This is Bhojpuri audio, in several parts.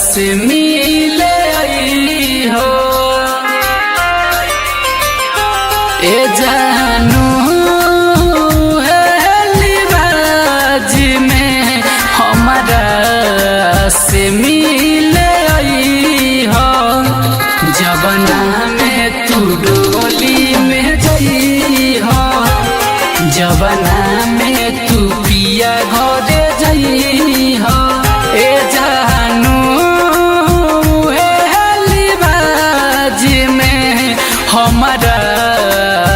से मिले आई हो। ए जानू में हमारा से मिले आई हो। जबना में तू डोली में जई हो, जबना में तू पिया घरे जई हो। ए जानू लिबाजी में हमारा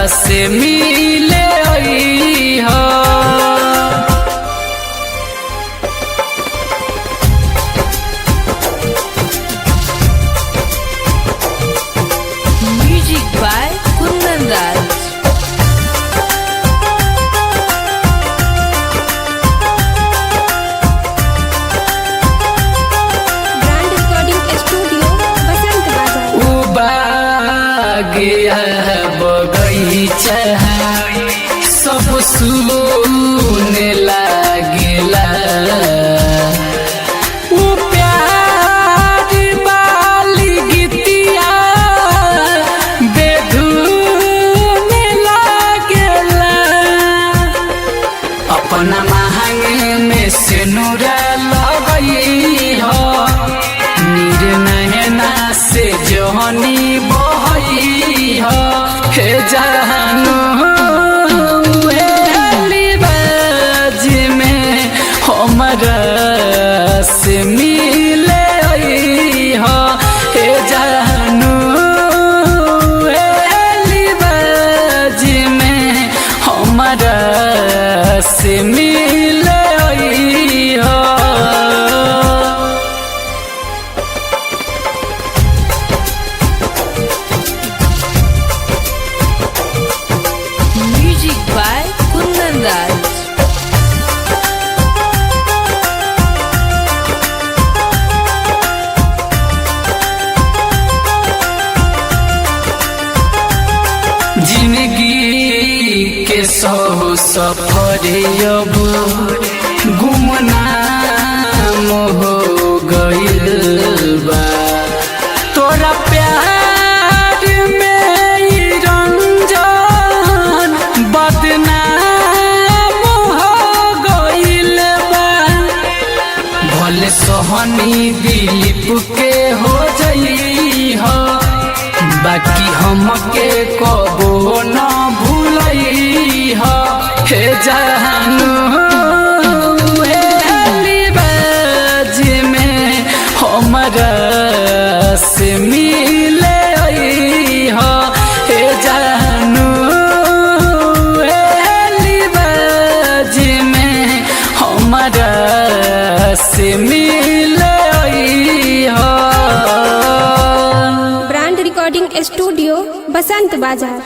से मिले आई हो। गया बगीचा सब सुने लागेला, वो प्यार वाली गीतिया बेधुन लागेला। अपना महंगे में से नूरा लगई हो, नीर नहना से जोहनी बहई हो। हे जानू लिबाजी में हमारा से मिले आई हो। हे जानू लिबाजी में हमारा से मिले आई हो। जिंदगी के सौ सफर अब गुमनाम हो गइल बा। तोरा प्यार में रंजन बदनाम हो गइल बा। भले सोहनी दिलीप के हो जई हो, बाकी हमके कबो न भूलई हो। हे जानू लिबाजी में हमारा से मिले आई हो। हे जानू लिबाजी में हमारा से मिले आई हो। ब्रांड रिकॉर्डिंग स्टूडियो बसंत बाजार।